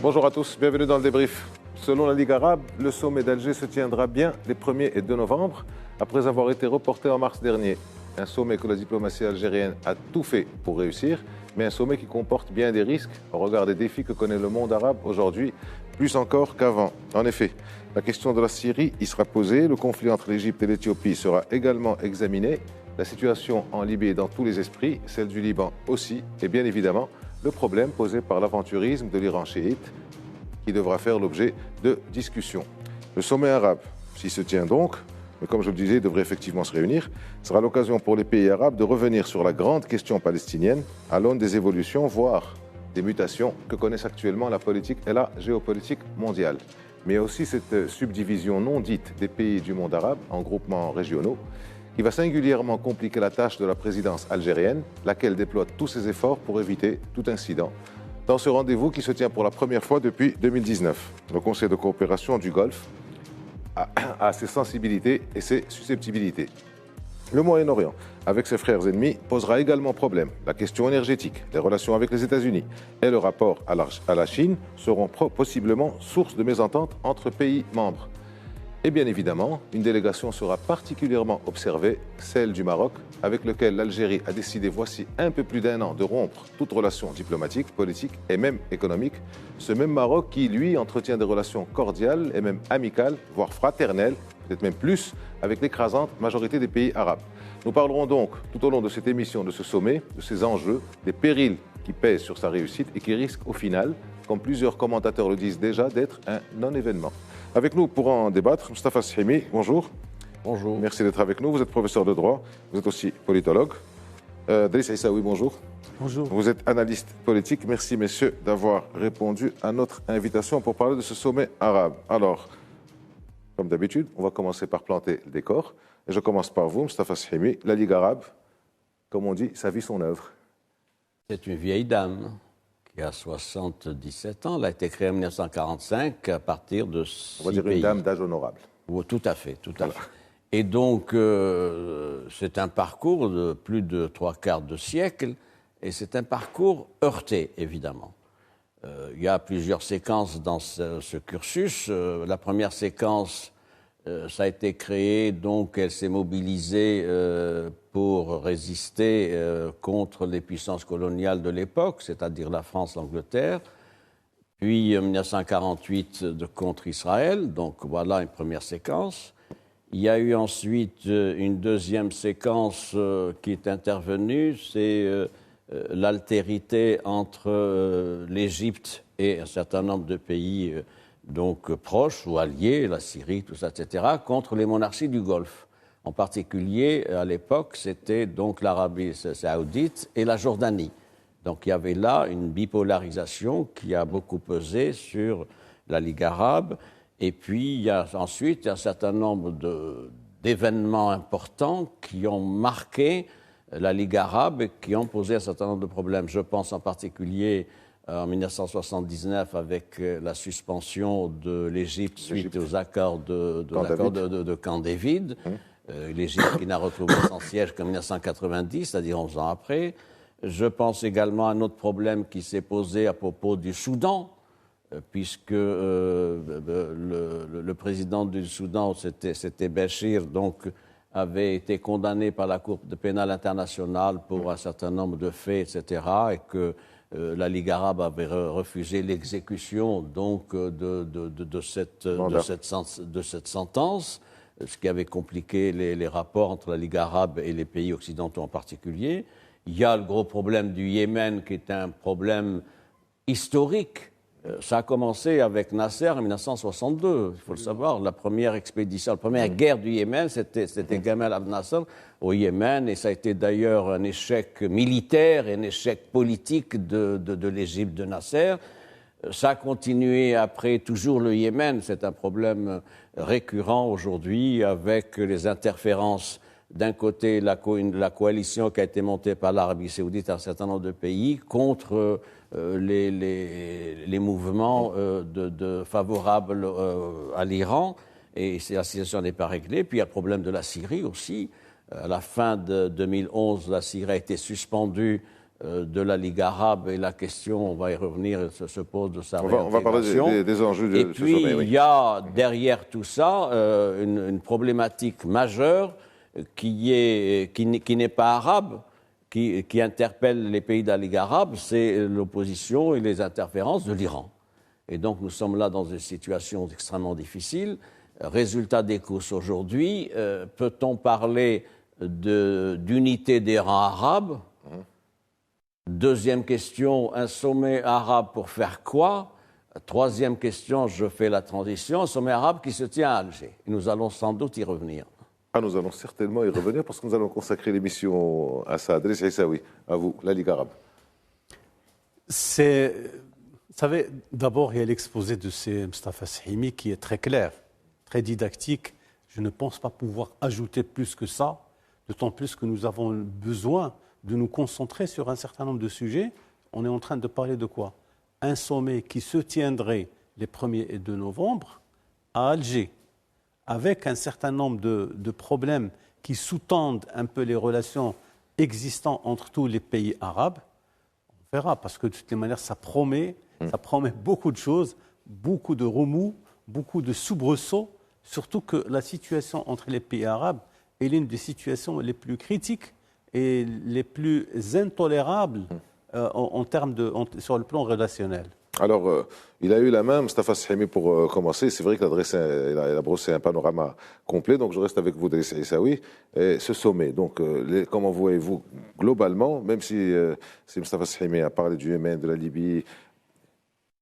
Bonjour à tous, bienvenue dans le débrief. Selon la Ligue arabe, le sommet d'Alger se tiendra bien les 1er et 2 novembre, après avoir été reporté en mars dernier. Un sommet que la diplomatie algérienne a tout fait pour réussir, mais un sommet qui comporte bien des risques au regard des défis que connaît le monde arabe aujourd'hui, plus encore qu'avant. En effet, la question de la Syrie y sera posée, le conflit entre l'Égypte et l'Éthiopie sera également examiné, la situation en Libye est dans tous les esprits, celle du Liban aussi, et bien évidemment, le problème posé par l'aventurisme de l'Iran chiite, qui devra faire l'objet de discussions. Le sommet arabe, s'il se tient donc, mais comme je le disais, devrait effectivement se réunir, sera l'occasion pour les pays arabes de revenir sur la grande question palestinienne à l'aune des évolutions, voire des mutations que connaissent actuellement la politique et la géopolitique mondiale. Mais aussi cette subdivision non dite des pays du monde arabe en groupements régionaux, qui va singulièrement compliquer la tâche de la présidence algérienne, laquelle déploie tous ses efforts pour éviter tout incident dans ce rendez-vous qui se tient pour la première fois depuis 2019. Le Conseil de coopération du Golfe a ses sensibilités et ses susceptibilités. Le Moyen-Orient, avec ses frères ennemis, posera également problème. La question énergétique, les relations avec les États-Unis et le rapport à la Chine seront possiblement source de mésentente entre pays membres. Et bien évidemment, une délégation sera particulièrement observée, celle du Maroc, avec lequel l'Algérie a décidé voici un peu plus d'1 an de rompre toute relation diplomatique, politique et même économique. Ce même Maroc qui, lui, entretient des relations cordiales et même amicales, voire fraternelles, peut-être même plus, avec l'écrasante majorité des pays arabes. Nous parlerons donc tout au long de cette émission de ce sommet, de ses enjeux, des périls qui pèsent sur sa réussite et qui risquent au final, comme plusieurs commentateurs le disent déjà, d'être un non-événement. Avec nous pour en débattre, Moustapha Shihimi, bonjour. Bonjour. Merci d'être avec nous. Vous êtes professeur de droit, vous êtes aussi politologue. Driss Aissaoui, bonjour. Bonjour. Vous êtes analyste politique. Merci, messieurs, d'avoir répondu à notre invitation pour parler de ce sommet arabe. Alors, comme d'habitude, on va commencer par planter le décor. Et je commence par vous, Moustapha Shihimi. La Ligue arabe, comme on dit, sa vie, son œuvre. C'est une vieille dame qui a 77 ans. Elle a été créée en 1945 à partir de 6 pays. On va dire une dame d'âge honorable. Oh, tout à fait, tout à fait. Et donc, c'est un parcours de plus de 3/4 de siècle, et c'est un parcours heurté, évidemment. Il y a plusieurs séquences dans ce cursus. La première séquence, ça a été créé, donc elle s'est mobilisée pour résister contre les puissances coloniales de l'époque, c'est-à-dire la France, l'Angleterre. Puis en 1948 contre Israël, donc voilà une première séquence. Il y a eu ensuite une deuxième séquence qui est intervenue, c'est l'altérité entre l'Égypte et un certain nombre de pays donc proches ou alliés, la Syrie, tout ça, etc., contre les monarchies du Golfe. En particulier, à l'époque, c'était donc l'Arabie saoudite et la Jordanie. Donc il y avait là une bipolarisation qui a beaucoup pesé sur la Ligue arabe. Et puis il y a ensuite un certain nombre d'événements importants qui ont marqué la Ligue arabe et qui ont posé un certain nombre de problèmes. Je pense en particulier en 1979 avec la suspension de l'Égypte suite aux accords de Camp David. L'Égypte qui n'a retrouvé son siège qu'en 1990, c'est-à-dire 11 ans après. Je pense également à un autre problème qui s'est posé à propos du Soudan, puisque le président du Soudan, c'était Béchir, donc avait été condamné par la Cour pénale internationale pour un certain nombre de faits, etc., et que la Ligue arabe avait refusé l'exécution donc de cette sentence, ce qui avait compliqué les rapports entre la Ligue arabe et les pays occidentaux en particulier. Il y a le gros problème du Yémen, qui est un problème historique. Ça a commencé avec Nasser en 1962, il faut le savoir. La première expédition, la première guerre du Yémen, c'était Gamal Abdel Nasser au Yémen, et ça a été d'ailleurs un échec militaire et un échec politique de l'Égypte de Nasser. Ça a continué après, toujours le Yémen, c'est un problème récurrent aujourd'hui avec les interférences. D'un côté, la coalition qui a été montée par l'Arabie saoudite et un certain nombre de pays contre les mouvements favorables à l'Iran. Et la situation n'est pas réglée. Puis il y a le problème de la Syrie aussi. À la fin de 2011, la Syrie a été suspendue de de la Ligue arabe et la question, on va y revenir, se pose de sa On va parler des enjeux de et ce puis, sommet. Oui. il y a derrière tout ça une problématique majeure qui n'est pas arabe, qui interpelle les pays de la Ligue arabe, c'est l'opposition et les interférences de l'Iran. Et donc nous sommes là dans une situation extrêmement difficile. Résultat des courses aujourd'hui, peut-on parler d'unité des rangs arabes? Deuxième question, un sommet arabe pour faire quoi? Troisième question, je fais la transition, un sommet arabe qui se tient à Alger. Et nous allons sans doute y revenir. Nous allons certainement y revenir parce que nous allons consacrer l'émission à ça. Driss Aissaoui, à vous, la Ligue arabe. Vous savez, d'abord, il y a l'exposé de C. Mustafa Sahimi qui est très clair, très didactique. Je ne pense pas pouvoir ajouter plus que ça, d'autant plus que nous avons besoin de nous concentrer sur un certain nombre de sujets. On est en train de parler de quoi? Un sommet qui se tiendrait les 1er et 2 novembre à Alger, avec un certain nombre de problèmes qui sous-tendent un peu les relations existantes entre tous les pays arabes. On verra, parce que de toutes les manières, ça promet beaucoup de choses, beaucoup de remous, beaucoup de soubresauts, surtout que la situation entre les pays arabes est l'une des situations les plus critiques et les plus intolérables sur le plan relationnel. Alors, il a eu la main, Mustafa Sahimi, pour commencer. C'est vrai qu'il a brossé un panorama complet, donc je reste avec vous, Driss Aissaoui. Ce sommet, donc, comment voyez-vous globalement, même si Mustafa Sahimi a parlé du Yémen, de la Libye,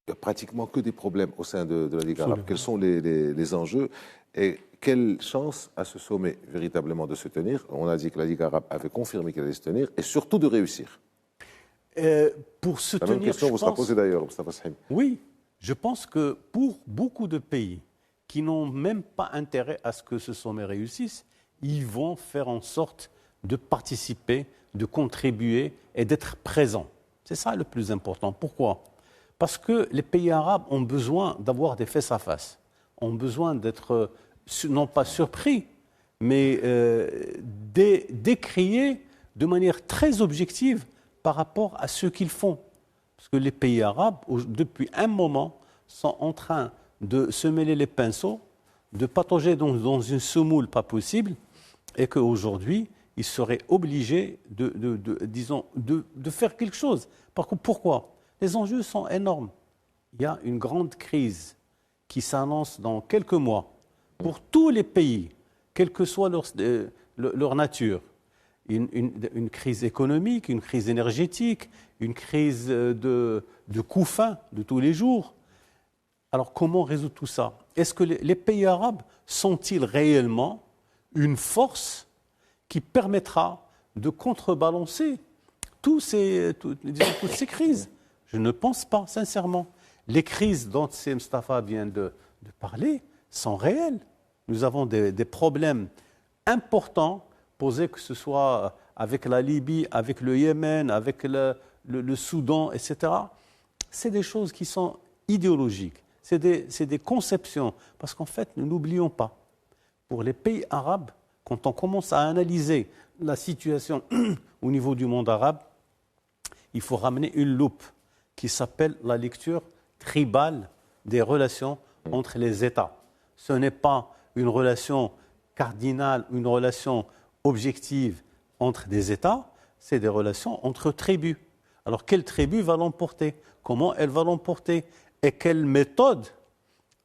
il n'y a pratiquement que des problèmes au sein de la Ligue arabe. Quels sont les enjeux et quelle chance a ce sommet véritablement de se tenir? On a dit que la Ligue arabe avait confirmé qu'elle allait se tenir et surtout de réussir. Pour se la tenir, même question vous sera posée d'ailleurs, Mustafa Sahimi. Oui, je pense que pour beaucoup de pays qui n'ont même pas intérêt à ce que ce sommet réussisse, ils vont faire en sorte de participer, de contribuer et d'être présents. C'est ça le plus important. Pourquoi? Parce que les pays arabes ont besoin d'avoir des face-à-face, ont besoin d'être non pas surpris, mais décriés de manière très objective par rapport à ce qu'ils font. Parce que les pays arabes, depuis un moment, sont en train de se mêler les pinceaux, de patauger dans une semoule pas possible, et qu'aujourd'hui, ils seraient obligés de faire quelque chose. Pourquoi? Les enjeux sont énormes. Il y a une grande crise qui s'annonce dans quelques mois pour tous les pays, quelle que soit leur nature. Une crise économique, une crise énergétique, une crise de coûts fins de tous les jours. Alors comment résoudre tout ça? Est-ce que les pays arabes sont-ils réellement une force qui permettra de contrebalancer toutes ces crises? Je ne pense pas, sincèrement. Les crises dont C. Mustafa vient de parler sont réelles. Nous avons des problèmes importants posés, que ce soit avec la Libye, avec le Yémen, avec le Soudan, etc. C'est des choses qui sont idéologiques. C'est des conceptions. Parce qu'en fait, ne l'oublions pas. Pour les pays arabes, quand on commence à analyser la situation au niveau du monde arabe, il faut ramener une loupe qui s'appelle la lecture tribale des relations entre les États. Ce n'est pas une relation cardinale, une relation objective entre des États, c'est des relations entre tribus. Alors, quelle tribu va l'emporter? Comment elle va l'emporter? Et quelle méthode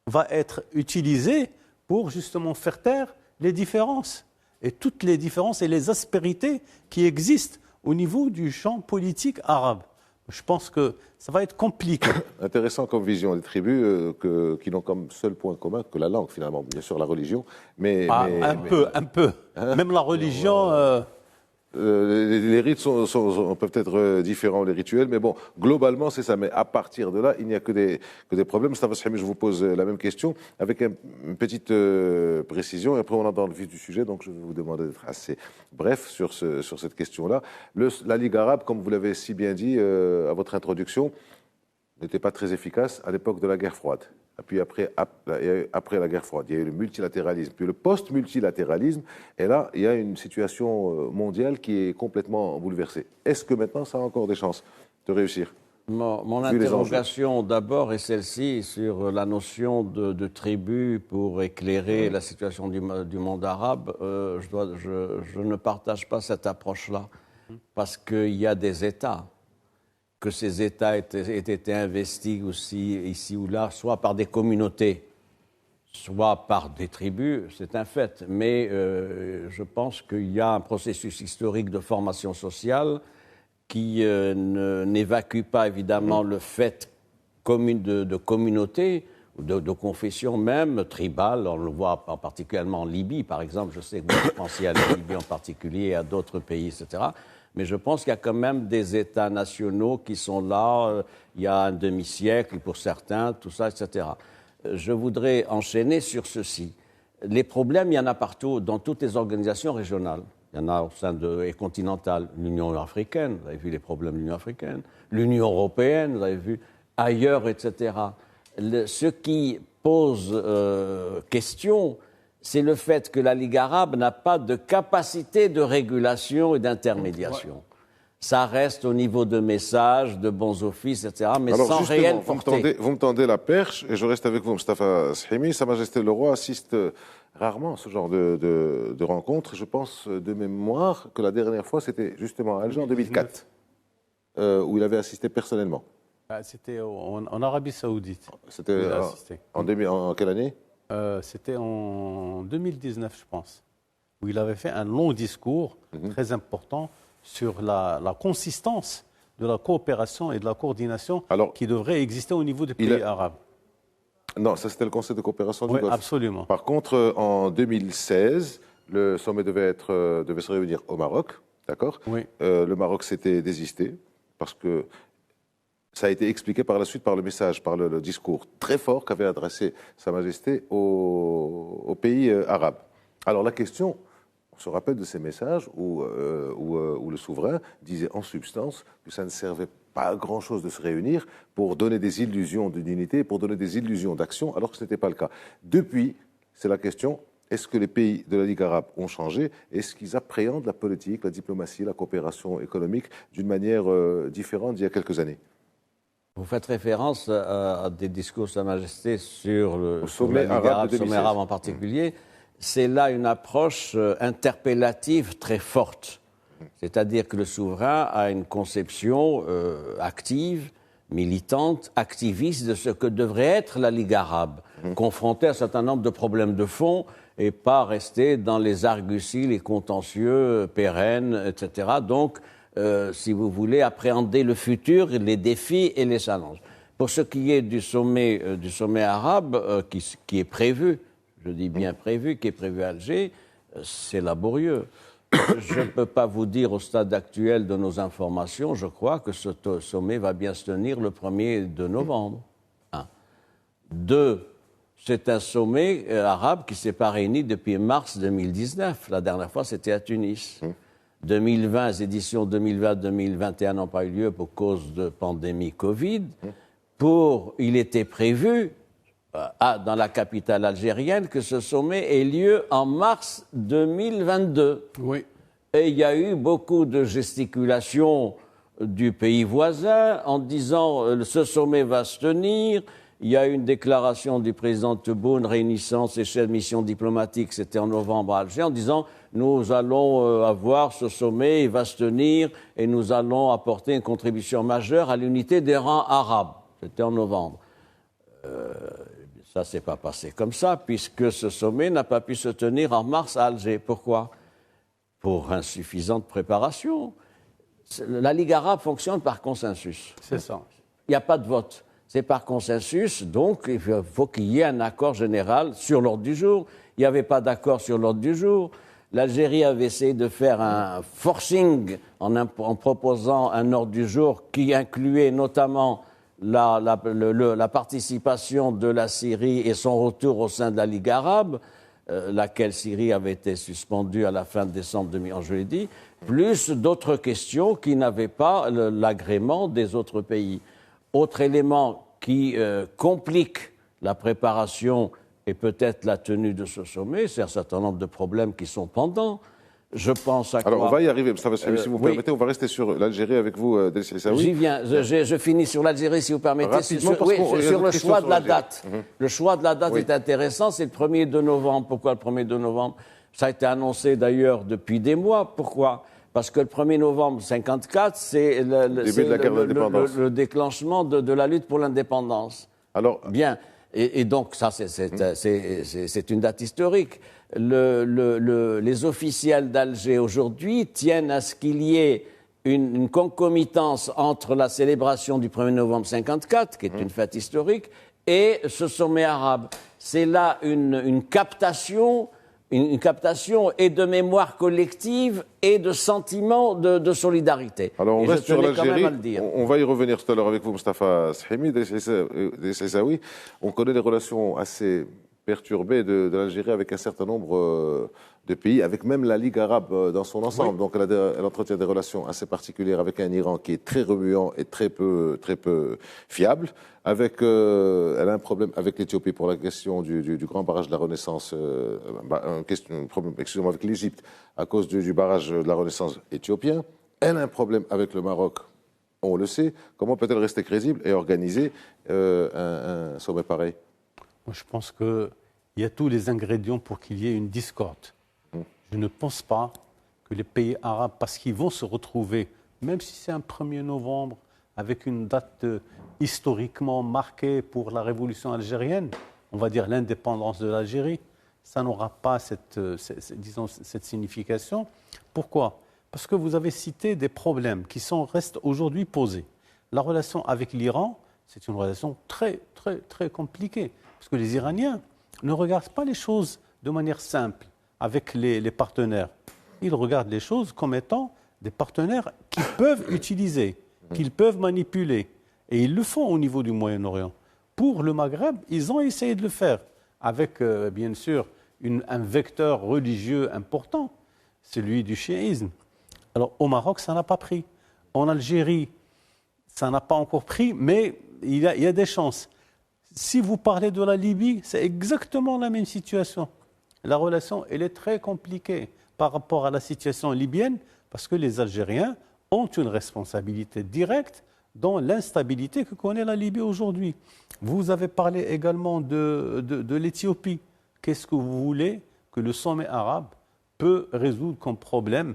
va être utilisée pour justement faire taire les différences? Et toutes les différences et les aspérités qui existent au niveau du champ politique arabe. Je pense que ça va être compliqué. Intéressant comme vision des tribus qui n'ont comme seul point commun que la langue, finalement. Bien sûr, la religion, un peu. Hein? Même la religion... les rites peuvent être différents, les rituels, mais bon, globalement, c'est ça. Mais à partir de là, il n'y a que des problèmes. Mustafa Sahimi, je vous pose la même question, avec une petite précision, et après on entre dans le vif du sujet, donc je vais vous demander d'être assez bref sur cette question-là. La Ligue arabe, comme vous l'avez si bien dit à votre introduction, n'était pas très efficace à l'époque de la guerre froide. Et puis après la guerre froide, il y a eu le multilatéralisme, puis le post-multilatéralisme, et là, il y a une situation mondiale qui est complètement bouleversée. Est-ce que maintenant, ça a encore des chances de réussir? Mon interrogation d'abord est celle-ci sur la notion de tribu pour éclairer la situation du monde arabe. Je ne partage pas cette approche-là parce qu'il y a des États, que ces États aient été investis aussi ici ou là, soit par des communautés, soit par des tribus, c'est un fait. Mais je pense qu'il y a un processus historique de formation sociale qui n'évacue pas évidemment le fait de communauté, de confession même, tribale. On le voit particulièrement en Libye, par exemple. Je sais que vous pensez à la Libye en particulier et à d'autres pays, etc. Mais je pense qu'il y a quand même des États nationaux qui sont là, il y a un demi-siècle pour certains, tout ça, etc. Je voudrais enchaîner sur ceci. Les problèmes, il y en a partout, dans toutes les organisations régionales. Il y en a au sein et continentale, l'Union africaine, vous avez vu les problèmes de l'Union africaine, l'Union européenne, vous avez vu ailleurs, etc. Ce qui pose question, c'est le fait que la Ligue arabe n'a pas de capacité de régulation et d'intermédiation. Ouais. Ça reste au niveau de messages, de bons offices, etc., mais alors, sans réelle portée. Vous me tendez la perche, et je reste avec vous, Mostafa Shehimi. Sa Majesté le Roi assiste rarement à ce genre de rencontres. Je pense de mémoire que la dernière fois, c'était justement à Alger en 2004, où il avait assisté personnellement. C'était en Arabie Saoudite. C'était en quelle année? C'était en 2019, je pense, où il avait fait un long discours très important sur la consistance de la coopération et de la coordination qui devrait exister au niveau des pays arabes. Non, ça c'était le Conseil de coopération du Golfe. Absolument. Par contre, en 2016, le sommet devait se réunir au Maroc, d'accord? Oui. Le Maroc s'était désisté parce que ça a été expliqué par la suite par le message, par le discours très fort qu'avait adressé Sa Majesté aux pays arabes. Alors la question, on se rappelle de ces messages où le souverain disait en substance que ça ne servait pas à grand-chose de se réunir pour donner des illusions d'unité, pour donner des illusions d'action, alors que ce n'était pas le cas. Depuis, c'est la question, est-ce que les pays de la Ligue arabe ont changé? Est-ce qu'ils appréhendent la politique, la diplomatie, la coopération économique d'une manière différente d'il y a quelques années? Vous faites référence à des discours de Sa Majesté sur le sommet arabe en particulier. C'est là une approche interpellative très forte. C'est-à-dire que le souverain a une conception active, militante, activiste de ce que devrait être la Ligue arabe, confrontée à un certain nombre de problèmes de fond et pas rester dans les arguties, les contentieux pérennes, etc. Donc, si vous voulez, appréhender le futur, les défis et les challenges. Pour ce qui est du sommet arabe qui est prévu, je dis bien prévu, qui est prévu à Alger, c'est laborieux. Je ne peux pas vous dire au stade actuel de nos informations, je crois que ce sommet va bien se tenir le 1er de novembre. 1. 2. C'est un sommet arabe qui ne s'est pas réuni depuis mars 2019. La dernière fois, c'était à Tunis. 2020, les éditions 2020-2021 n'ont pas eu lieu pour cause de pandémie Covid. Il était prévu, dans la capitale algérienne, que ce sommet ait lieu en mars 2022. Oui. Et il y a eu beaucoup de gesticulations du pays voisin en disant ce sommet va se tenir. Il y a eu une déclaration du président Tebboune réunissant ses chefs de mission diplomatique, c'était en novembre à Alger, en disant nous allons avoir ce sommet, il va se tenir et nous allons apporter une contribution majeure à l'unité des rangs arabes. C'était en novembre. Ça ne s'est pas passé comme ça, puisque ce sommet n'a pas pu se tenir en mars à Alger. Pourquoi? Pour insuffisante préparation. La Ligue arabe fonctionne par consensus. C'est ça. Il n'y a pas de vote. C'est par consensus, donc il faut qu'il y ait un accord général sur l'ordre du jour. Il n'y avait pas d'accord sur l'ordre du jour. L'Algérie avait essayé de faire un forcing en proposant un ordre du jour qui incluait notamment la participation de la Syrie et son retour au sein de la Ligue arabe, laquelle Syrie avait été suspendue à la fin de décembre 2011, je l'ai dit, plus d'autres questions qui n'avaient pas l'agrément des autres pays. Autre élément qui complique la préparation et peut-être la tenue de ce sommet, c'est un certain nombre de problèmes qui sont pendants. Je pense à Alors, quoi on va y arriver. Si vous oui. permettez, on va rester sur l'Algérie avec vous, Denis Essaoui. J'y viens. Je finis sur l'Algérie, si vous permettez. Rapidement, Sur le choix de la date. Le choix de la date Oui. est intéressant. C'est le 1er de novembre. Pourquoi le 1er de novembre? Ça a été annoncé d'ailleurs depuis des mois. Pourquoi? Parce que le 1er novembre 1954, c'est Début de la guerre d'indépendance. le déclenchement de la lutte pour l'indépendance. Alors, Bien. Et donc, ça, c'est une date historique. Les officiels d'Alger aujourd'hui tiennent à ce qu'il y ait une concomitance entre la célébration du 1er novembre 1954, qui est une fête historique, et ce sommet arabe. C'est là une captation et de mémoire collective et de sentiment de solidarité. Alors on et reste je sur tenais quand même l'Algérie. à le dire. On va y revenir tout à l'heure avec vous, Moustapha Shahimi, Denis Essaoui. On connaît les relations assez perturbées de l'Algérie avec un certain nombre de pays, avec même la Ligue arabe dans son ensemble. Oui. Donc elle entretient des relations assez particulières avec un Iran qui est très remuant et très peu fiable. Elle a un problème avec l'Éthiopie pour la question du grand barrage de la Renaissance, un problème, excusez-moi, avec l'Égypte à cause du barrage de la Renaissance éthiopien. Elle a un problème avec le Maroc, on le sait. Comment peut-elle rester crédible et organiser un sommet pareil? Moi, je pense qu'il y a tous les ingrédients pour qu'il y ait une discorde. Je ne pense pas que les pays arabes, parce qu'ils vont se retrouver, même si c'est un 1er novembre, avec une date historiquement marquée pour la révolution algérienne, on va dire l'indépendance de l'Algérie, ça n'aura pas cette signification. Pourquoi? Parce que vous avez cité des problèmes qui restent aujourd'hui posés. La relation avec l'Iran, c'est une relation très, très, très compliquée. Parce que les Iraniens ne regardent pas les choses de manière simple avec les partenaires. Ils regardent les choses comme étant des partenaires qu'ils peuvent utiliser, qu'ils peuvent manipuler. Et ils le font au niveau du Moyen-Orient. Pour le Maghreb, ils ont essayé de le faire avec, bien sûr, un vecteur religieux important, celui du chiisme. Alors, au Maroc, ça n'a pas pris. En Algérie, ça n'a pas encore pris, mais il y a des chances. Si vous parlez de la Libye, c'est exactement la même situation. La relation, elle est très compliquée par rapport à la situation libyenne, parce que les Algériens ont une responsabilité directe dans l'instabilité que connaît la Libye aujourd'hui. Vous avez parlé également de l'Éthiopie. Qu'est-ce que vous voulez que le sommet arabe peut résoudre comme problème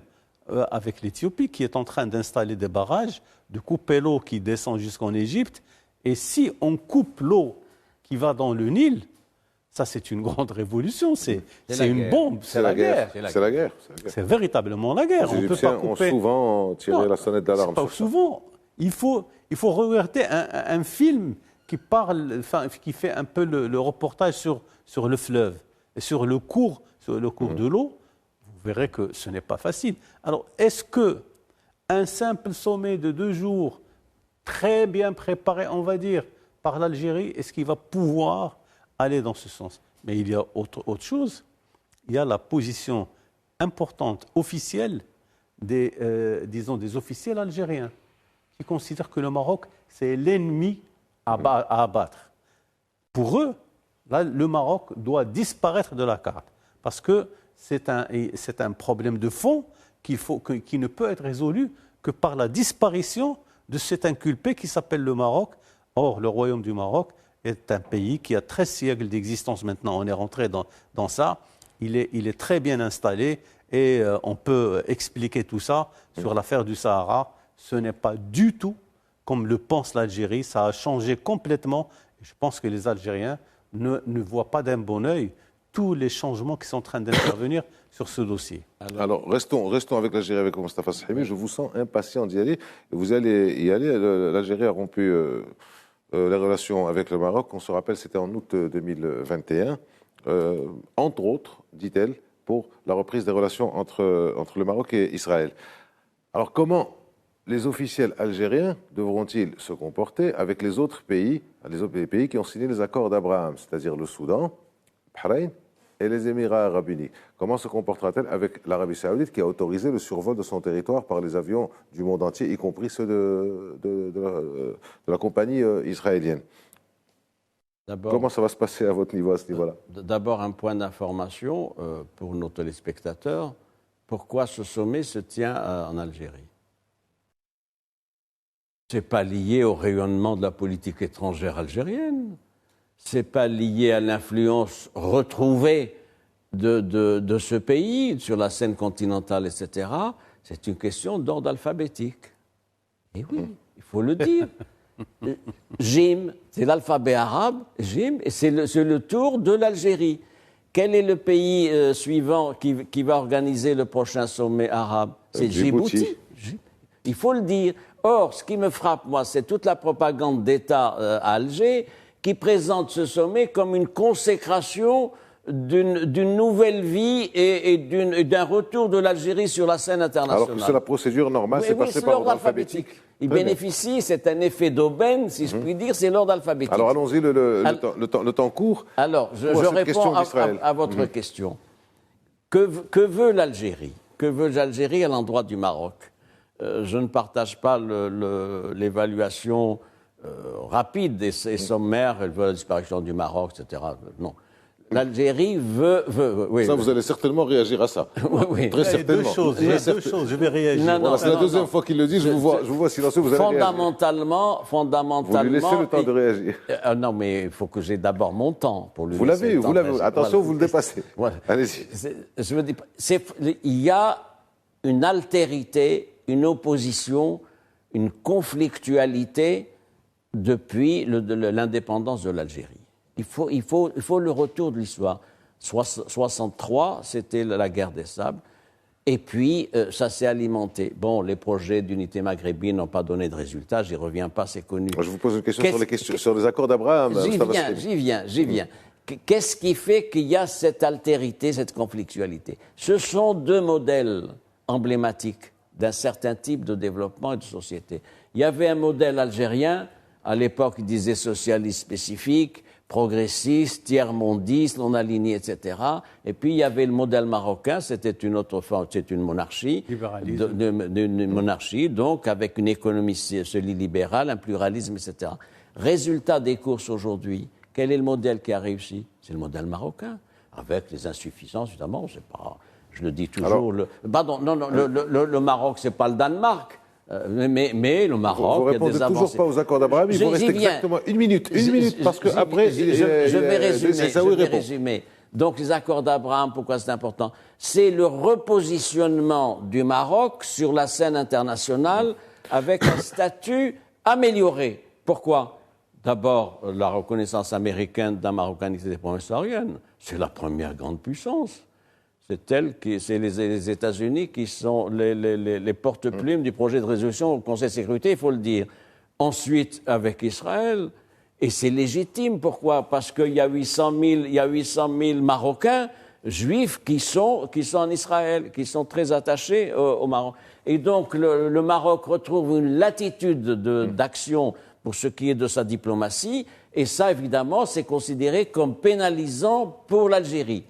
avec l'Éthiopie, qui est en train d'installer des barrages, de couper l'eau qui descend jusqu'en Égypte? Et si on coupe l'eau qui va dans le Nil, ça c'est une grande révolution, c'est une bombe, c'est la guerre. C'est la guerre. C'est véritablement la guerre. Les Égyptiens ont souvent tiré la sonnette d'alarme. Pas souvent. Il faut regarder un film qui fait un peu le reportage sur le fleuve et sur le cours de l'eau. Vous verrez que ce n'est pas facile. Alors, est-ce qu'un simple sommet de 2 jours, très bien préparé, on va dire, par l'Algérie, est-ce qu'il va pouvoir aller dans ce sens? Mais il y a autre chose. Il y a la position importante, officielle, des officiels algériens, qui considèrent que le Maroc, c'est l'ennemi à abattre. Pour eux, là, le Maroc doit disparaître de la carte, parce que c'est un problème de fond qui ne peut être résolu que par la disparition de cet inculpé qui s'appelle le Maroc. Or, le royaume du Maroc est un pays qui a 13 siècles d'existence maintenant. On est rentré dans ça. Il est très bien installé et on peut expliquer tout ça sur l'affaire du Sahara. Ce n'est pas du tout comme le pense l'Algérie. Ça a changé complètement. Je pense que les Algériens ne voient pas d'un bon œil tous les changements qui sont en train d'intervenir sur ce dossier. Alors, restons avec l'Algérie, avec Moustapha Shahimi. Je vous sens impatient d'y aller. Vous allez y aller. L'Algérie a rompu les relations avec le Maroc. On se rappelle, c'était en août 2021. Entre autres, dit-elle, pour la reprise des relations entre le Maroc et Israël. Alors, comment les officiels algériens devront-ils se comporter avec les autres pays qui ont signé les accords d'Abraham, c'est-à-dire le Soudan, Bahreïn et les Émirats arabes unis. Comment se comportera-t-elle avec l'Arabie saoudite qui a autorisé le survol de son territoire par les avions du monde entier, y compris ceux de la compagnie israélienne? Comment ça va se passer à votre niveau, à ce niveau-là? D'abord, un point d'information pour nos téléspectateurs. Pourquoi ce sommet se tient en Algérie? Ce n'est pas lié au rayonnement de la politique étrangère algérienne. Ce n'est pas lié à l'influence retrouvée de ce pays sur la scène continentale, etc. C'est une question d'ordre alphabétique. Et oui, il faut le dire. Jim, c'est l'alphabet arabe, Jim, et c'est le tour de l'Algérie. Quel est le pays suivant qui va organiser le prochain sommet arabe? C'est Djibouti. Il faut le dire. Or, ce qui me frappe, moi, c'est toute la propagande d'État à Alger qui présente ce sommet comme une consécration d'une nouvelle vie et d'un retour de l'Algérie sur la scène internationale. Alors que c'est la procédure normale, c'est passé par l'ordre alphabétique. Il bénéficie, c'est un effet d'aubaine, si je puis dire, c'est l'ordre alphabétique. Alors allons-y, le temps court. Alors, je réponds à votre question. Que veut l'Algérie? Que veut l'Algérie à l'endroit du Maroc? Je ne partage pas l'évaluation rapide et sommaire. Elle veut la disparition du Maroc, etc. Non. L'Algérie veut oui. Ça, vous allez certainement réagir à ça. Oui. Très certainement. Il y a deux choses, je vais réagir. Voilà, c'est la deuxième fois qu'il le dit, je vous vois silencieux, vous allez fondamentalement, vous lui laissez le temps de réagir. Non, mais il faut que j'ai d'abord mon temps pour lui Vous l'avez, attention, vous le dépassez. Voilà. Allez-y. Je veux dire, il y a une altérité, une opposition, une conflictualité depuis l'indépendance de l'Algérie. Il faut le retour de l'histoire. 63, c'était la guerre des sables. Et puis, ça s'est alimenté. Bon, les projets d'unité maghrébine n'ont pas donné de résultats. J'y reviens pas, c'est connu. Je vous pose une question sur les accords d'Abraham. J'y viens. Qu'est-ce qui fait qu'il y a cette altérité, cette conflictualité? Ce sont deux modèles emblématiques d'un certain type de développement et de société. Il y avait un modèle algérien, à l'époque, il disait socialiste spécifique, progressiste, tiers-mondiste, non aligné, etc. Et puis il y avait le modèle marocain, c'était une autre forme, c'est une monarchie, une monarchie, donc avec une économie semi-libérale, un pluralisme, etc. Résultat des courses aujourd'hui, quel est le modèle qui a réussi? C'est le modèle marocain, avec les insuffisances, évidemment, c'est pas, je le dis toujours, le Maroc, c'est pas le Danemark. Mais le Maroc, vous répondez toujours pas aux accords d'Abraham. Il vous reste exactement une minute, parce que après, je vais résumer. Donc les accords d'Abraham, pourquoi c'est important? C'est le repositionnement du Maroc sur la scène internationale avec un statut amélioré. Pourquoi? D'abord, la reconnaissance américaine de la marocanité des provinces sahariennes. C'est la première grande puissance. C'est les États-Unis qui sont les porte-plumes du projet de résolution au Conseil de sécurité, il faut le dire. Ensuite, avec Israël, et c'est légitime. Pourquoi? Parce qu'il y a 800 000 Marocains juifs qui sont en Israël, qui sont très attachés au Maroc. Et donc, le Maroc retrouve une latitude d'action pour ce qui est de sa diplomatie, et ça, évidemment, c'est considéré comme pénalisant pour l'Algérie.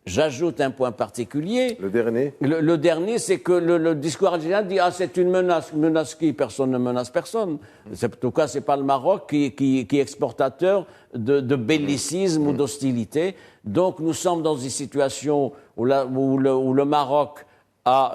J'ajoute un point particulier. Le dernier? Le dernier, c'est que le discours algérien dit « Ah, c'est une menace. Une menace qui? Personne ne menace personne. » En tout cas, ce n'est pas le Maroc qui est exportateur de bellicisme ou d'hostilité. Donc, nous sommes dans une situation où le Maroc a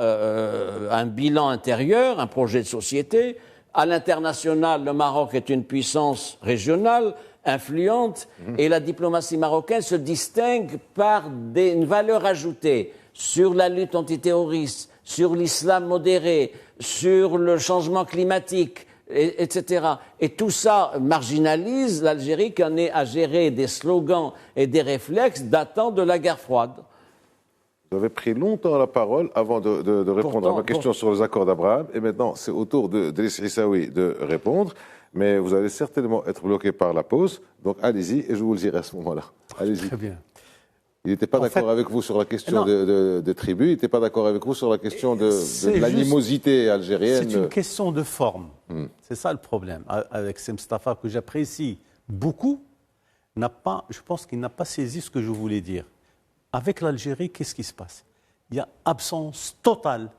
un bilan intérieur, un projet de société. À l'international, le Maroc est une puissance régionale, influente, et la diplomatie marocaine se distingue par une valeur ajoutée sur la lutte antiterroriste, sur l'islam modéré, sur le changement climatique, etc. Et tout ça marginalise l'Algérie qui en est à gérer des slogans et des réflexes datant de la guerre froide. Vous avez pris longtemps la parole avant de répondre à ma question sur les accords d'Abraham, et maintenant c'est au tour d'Elis Rissaoui de répondre. Mais vous allez certainement être bloqué par la pause. Donc allez-y et je vous le dirai à ce moment-là. Allez-y. Très bien. Il n'était pas d'accord avec vous sur la question des tribus, il n'était pas d'accord avec vous sur la question de l'animosité algérienne. C'est une question de forme. C'est ça le problème. Avec Semstafa, que j'apprécie beaucoup, je pense qu'il n'a pas saisi ce que je voulais dire. avec l'Algérie, qu'est-ce qui se passe? Il y a absence totale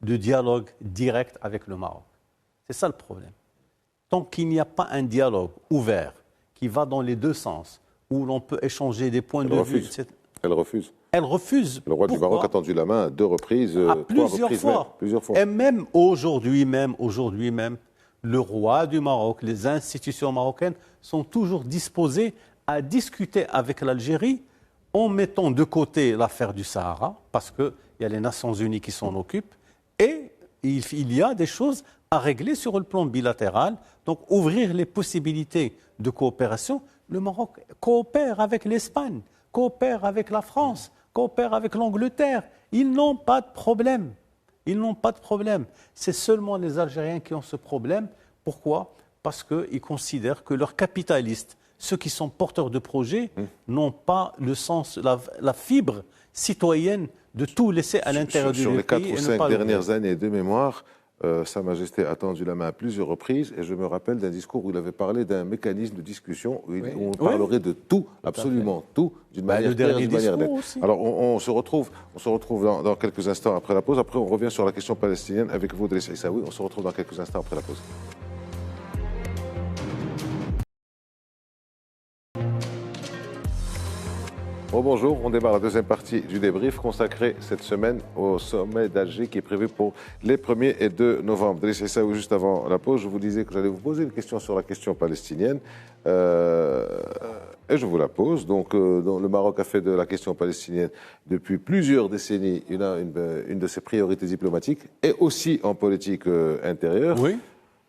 de dialogue direct avec le Maroc. C'est ça le problème. Tant qu'il n'y a pas un dialogue ouvert qui va dans les deux sens, où l'on peut échanger des points de vue, etc. Elle refuse. Elle refuse. Le roi du Maroc a tendu la main à 2 reprises, à 3 plusieurs reprises fois. même, plusieurs fois. Et même aujourd'hui même, le roi du Maroc, les institutions marocaines sont toujours disposées à discuter avec l'Algérie en mettant de côté l'affaire du Sahara, parce qu'il y a les Nations Unies qui s'en occupent, et il y a des choses à régler sur le plan bilatéral. Donc ouvrir les possibilités de coopération. Le Maroc coopère avec l'Espagne, coopère avec la France, coopère avec l'Angleterre. Ils n'ont pas de problème. Ils n'ont pas de problème. C'est seulement les Algériens qui ont ce problème. Pourquoi? Parce qu'ils considèrent que leurs capitalistes, ceux qui sont porteurs de projets, n'ont pas le sens, la fibre citoyenne de tout laisser à l'intérieur du pays. Sur les 4 ou 5 pas dernières années de mémoire, Sa Majesté a tendu la main à plusieurs reprises, et je me rappelle d'un discours où il avait parlé d'un mécanisme de discussion où on parlerait de tout, absolument tout, d'une manière claire, d'une manière nette. Alors on se retrouve dans quelques instants après la pause. Après on revient sur la question palestinienne avec vous, Driss Issaoui. On se retrouve dans quelques instants après la pause. Bonjour, on démarre la deuxième partie du débrief consacré cette semaine au sommet d'Alger qui est prévu pour les 1er et 2 novembre. Driss Issaoui, juste avant la pause, je vous disais que j'allais vous poser une question sur la question palestinienne et je vous la pose. Donc, le Maroc a fait de la question palestinienne depuis plusieurs décennies une de ses priorités diplomatiques et aussi en politique intérieure. Oui.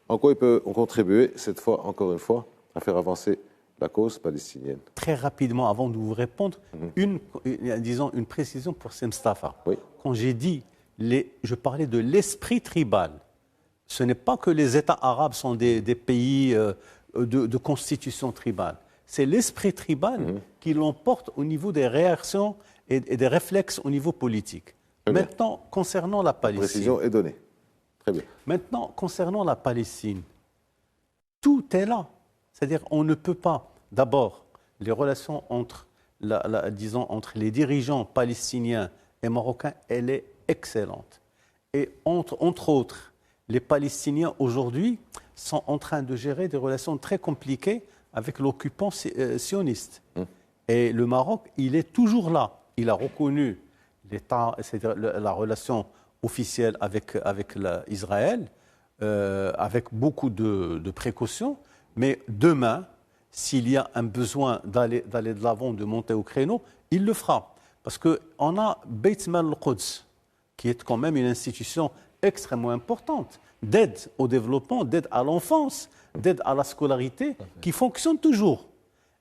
En quoi il peut contribuer cette fois, encore une fois, à faire avancer la cause palestinienne? Très rapidement, avant de vous répondre, une précision pour Semstafa. Oui. Quand j'ai dit, je parlais de l'esprit tribal. Ce n'est pas que les États arabes sont des pays de constitution tribale. C'est l'esprit tribal qui l'emporte au niveau des réactions et des réflexes au niveau politique. Maintenant, concernant la Palestine. La précision est donnée. Très bien. Maintenant, concernant la Palestine, tout est là. C'est-à-dire on ne peut pas, d'abord, les relations entre, entre les dirigeants palestiniens et marocains, elle est excellente. Et entre autres, les Palestiniens aujourd'hui sont en train de gérer des relations très compliquées avec l'occupant sioniste. Et le Maroc, il est toujours là. Il a reconnu l'État, c'est-à-dire la relation officielle avec Israël, avec beaucoup de précautions. Mais demain, s'il y a un besoin d'aller de l'avant, de monter au créneau, il le fera. Parce qu'on a Beit Mal al-Quds, qui est quand même une institution extrêmement importante, d'aide au développement, d'aide à l'enfance, d'aide à la scolarité, qui fonctionne toujours.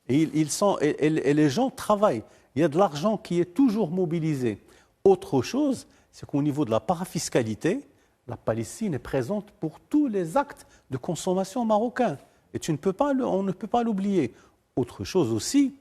Et les gens travaillent. Il y a de l'argent qui est toujours mobilisé. Autre chose, c'est qu'au niveau de la parafiscalité, la Palestine est présente pour tous les actes de consommation marocains. Et on ne peut pas l'oublier. Autre chose aussi,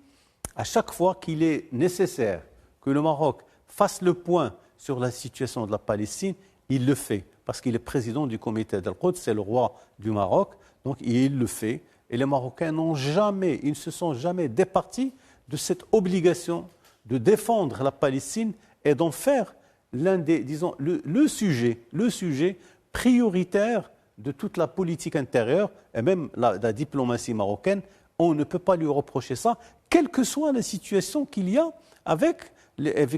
à chaque fois qu'il est nécessaire que le Maroc fasse le point sur la situation de la Palestine, il le fait. Parce qu'il est président du comité d'Al-Quds, c'est le roi du Maroc, donc il le fait. Et les Marocains ils ne se sont jamais départis de cette obligation de défendre la Palestine et d'en faire l'un des, disons, le sujet prioritaire de toute la politique intérieure et même la diplomatie marocaine. On ne peut pas lui reprocher ça, quelle que soit la situation qu'il y a avec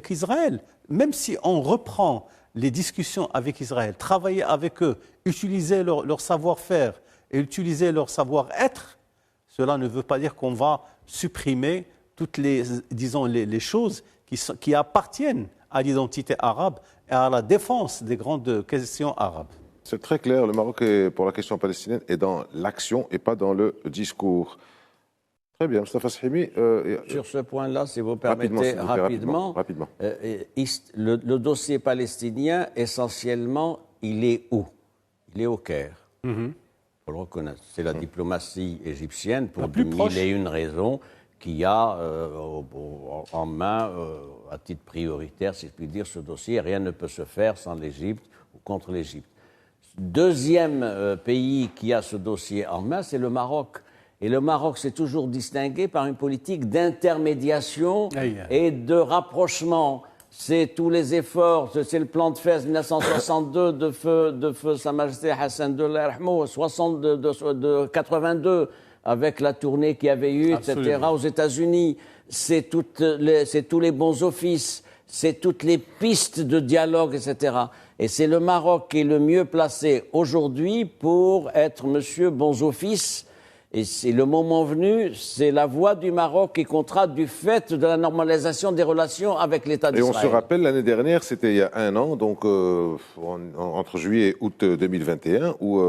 Israël. Même si on reprend les discussions avec Israël, travailler avec eux, utiliser leur savoir-faire et utiliser leur savoir-être, cela ne veut pas dire qu'on va supprimer toutes les choses qui appartiennent à l'identité arabe et à la défense des grandes questions arabes. C'est très clair, le Maroc, pour la question palestinienne, est dans l'action et pas dans le discours. Très bien, Mostafa Shahimi. Sur ce point-là, si vous permettez, rapidement. Le dossier palestinien, essentiellement, il est où? Il est au Caire. Il faut le reconnaître. C'est la diplomatie égyptienne, pour mille et une raisons, qui a en main, à titre prioritaire, si je puis dire, ce dossier. Rien ne peut se faire sans l'Égypte ou contre l'Égypte. Deuxième pays qui a ce dossier en main, c'est le Maroc. Et le Maroc s'est toujours distingué par une politique d'intermédiation et de rapprochement. C'est tous les efforts, c'est le plan de Fès 1962 de feu Sa Majesté Hassan II, 82 avec la tournée qu'il y avait eu, etc. aux États-Unis. C'est tous les bons offices, c'est toutes les pistes de dialogue, etc. Et c'est le Maroc qui est le mieux placé aujourd'hui pour être monsieur bons offices. Et c'est le moment venu, c'est la voix du Maroc qui comptera du fait de la normalisation des relations avec l'État d'Israël. Et on se rappelle, l'année dernière, c'était il y a un an, donc entre juillet et août 2021, où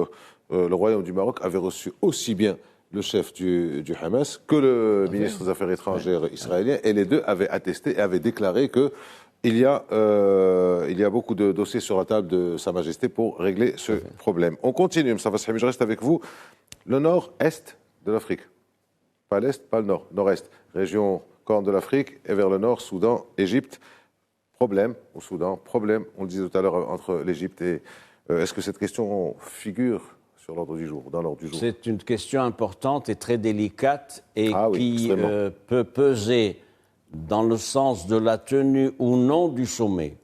le Royaume du Maroc avait reçu aussi bien le chef du Hamas que le ministre des Affaires étrangères israélien, et les deux avaient attesté et avaient déclaré qu'il y a beaucoup de dossiers sur la table de Sa Majesté pour régler ce problème. On continue, Moustapha Sahimi, je reste avec vous. Le nord-est de l'Afrique, pas l'est, pas le nord, nord-est, région Corne de l'Afrique, et vers le nord, Soudan, Égypte. Problème au Soudan, problème, on le disait tout à l'heure, entre l'Égypte et... est-ce que cette question figure sur l'ordre du jour, dans l'ordre du jour? C'est une question importante et très délicate et qui peut peser dans le sens de la tenue ou non du sommet,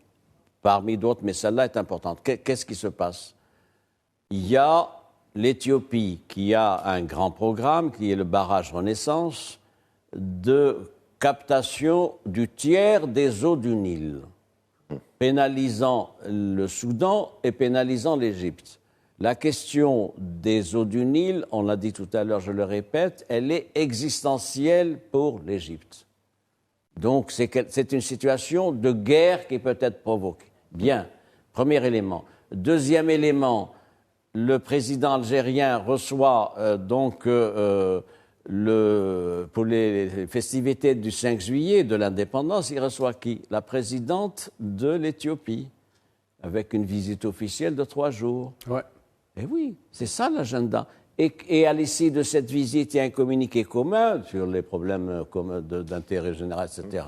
parmi d'autres, mais celle-là est importante. Qu'est-ce qui se passe? Il y a l'Éthiopie qui a un grand programme, qui est le barrage Renaissance, de captation du tiers des eaux du Nil, pénalisant le Soudan et pénalisant l'Égypte. La question des eaux du Nil, on l'a dit tout à l'heure, je le répète, elle est existentielle pour l'Égypte. Donc c'est une situation de guerre qui peut être provoquée. Bien, premier élément. Deuxième élément, le président algérien reçoit pour les festivités du 5 juillet de l'indépendance, il reçoit qui? La présidente de l'Éthiopie, avec une visite officielle de 3 jours. Ouais. Et oui, c'est ça l'agenda. Et à l'issue de cette visite, il y a un communiqué commun sur les problèmes d'intérêt général, etc.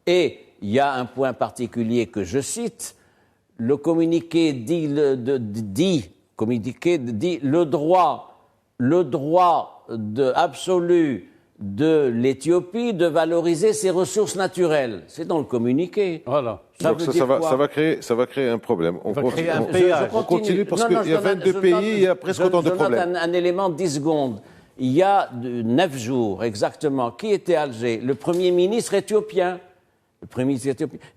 Et il y a un point particulier que je cite. Le communiqué dit le droit absolu de l'Éthiopie de valoriser ses ressources naturelles. C'est dans le communiqué. Voilà. Donc ça va créer un problème. On continue parce qu'il y a 22 pays, il y a presque autant de problèmes. Je note un élément de 10 secondes. Il y a 9 jours exactement, qui était à Alger? Le Premier ministre éthiopien.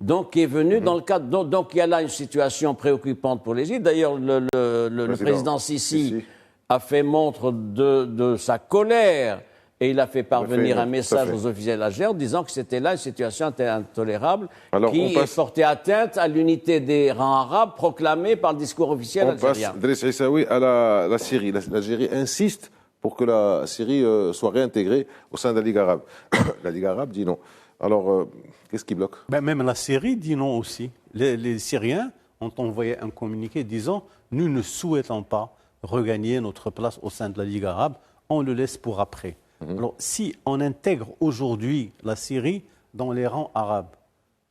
Donc, qui est venu dans le cadre... Donc, il y a là une situation préoccupante pour l'Égypte. D'ailleurs, le président Sisi a fait montre de sa colère et il a fait parvenir un message aux officiels algériens en disant que c'était là une situation intolérable qui portait atteinte à l'unité des rangs arabes proclamée par le discours officiel algérien. On passe, Driss Issaoui, à la Syrie. L'Algérie insiste pour que la Syrie soit réintégrée au sein de la Ligue arabe. La Ligue arabe dit non. Alors, qu'est-ce qui bloque? Même la Syrie dit non aussi. Les Syriens ont envoyé un communiqué disant « Nous ne souhaitons pas regagner notre place au sein de la Ligue arabe, on le laisse pour après ». Alors, si on intègre aujourd'hui la Syrie dans les rangs arabes,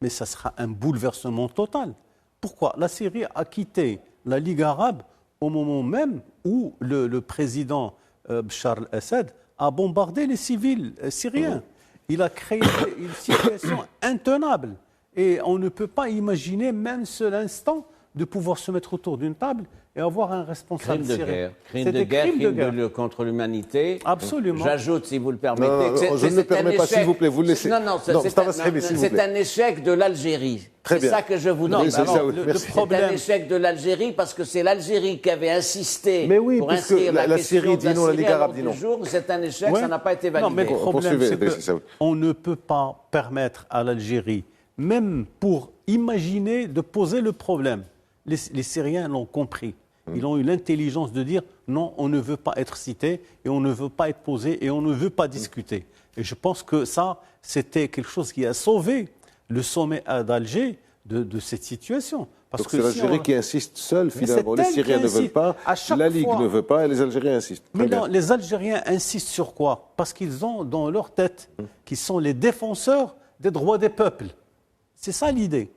mais ça sera un bouleversement total. Pourquoi? La Syrie a quitté la Ligue arabe au moment même où le président Bachar el-Assad a bombardé les civils syriens. Il a créé une situation intenable. Et on ne peut pas imaginer, même seul instant, de pouvoir se mettre autour d'une table et avoir un responsable syrien. Crime de guerre contre l'humanité. Absolument. J'ajoute, si vous le permettez. Non, je ne le permets pas, s'il vous plaît, vous le laissez. C'est un échec de l'Algérie. C'est ça que je voudrais dire. C'est un échec de l'Algérie parce que c'est l'Algérie qui avait insisté pour inscrire la Syrie dit non, la Ligue arabe dit non. C'est un échec, ça n'a pas été validé. Non, mais le problème, c'est qu'on ne peut pas permettre à l'Algérie, même pour imaginer de poser le problème. Les Syriens l'ont compris. Ils ont eu l'intelligence de dire non, on ne veut pas être cité et on ne veut pas être posé et on ne veut pas discuter. Et je pense que ça, c'était quelque chose qui a sauvé le sommet d'Alger de cette situation. Parce que c'est l'Algérie qui insiste seule, finalement. Les Syriens ne veulent pas, la Ligue ne veut pas et les Algériens insistent. Mais non, les Algériens insistent sur quoi? Parce qu'ils ont dans leur tête qu'ils sont les défenseurs des droits des peuples. C'est ça l'idée.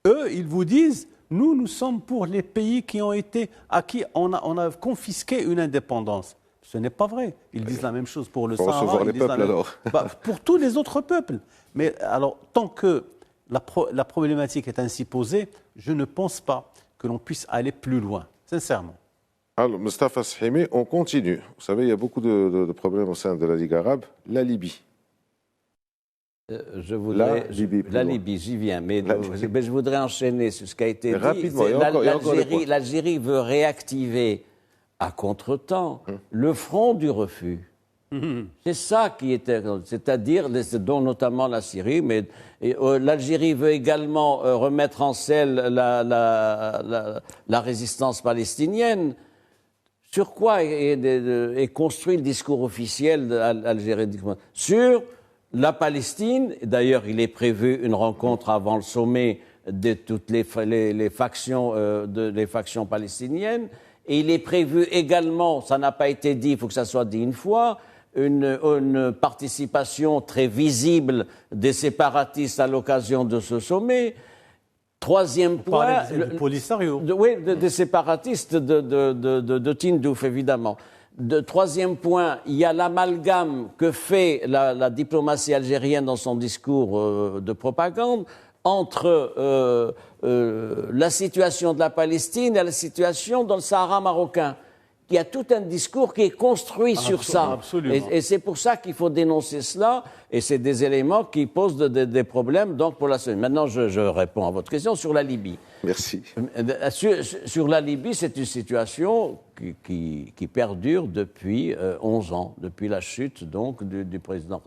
Eux, ils vous disent... Nous sommes pour les pays qui ont été, à qui on a confisqué une indépendance. Ce n'est pas vrai. Ils disent la même chose pour le Pour Sahara. recevoir ils les disent la peuples, même- alors. Pour tous les autres peuples. Mais alors, tant que la problématique est ainsi posée, je ne pense pas que l'on puisse aller plus loin, sincèrement. Alors, Mustafa Sahimi, on continue. Vous savez, il y a beaucoup de problèmes au sein de la Ligue arabe. La Libye. Je voudrais, la Libye, j'y viens, mais Libye. je voudrais enchaîner sur ce qui a été dit. Rapidement, il y a encore des points. L'Algérie veut réactiver à contre-temps le front du refus. C'est ça qui était, c'est-à-dire, dont notamment la Syrie, mais l'Algérie veut également remettre en selle la résistance palestinienne. Sur quoi est construit le discours officiel algérien? Sur la Palestine. D'ailleurs, il est prévu une rencontre avant le sommet de toutes les factions, les factions palestiniennes. Et il est prévu également, ça n'a pas été dit, il faut que ça soit dit une fois, une participation très visible des séparatistes à l'occasion de ce sommet. Troisième point... Du Polisario. Oui, des séparatistes de Tindouf, évidemment. Troisième point, il y a l'amalgame que fait la diplomatie algérienne dans son discours de propagande entre la situation de la Palestine et la situation dans le Sahara marocain. Il y a tout un discours qui est construit sur ça. Absolument. Et c'est pour ça qu'il faut dénoncer cela. Et c'est des éléments qui posent des problèmes donc, pour la semaine. Maintenant, je réponds à votre question sur la Libye. Merci. Sur la Libye, c'est une situation qui perdure depuis 11 ans, depuis la chute donc, du président.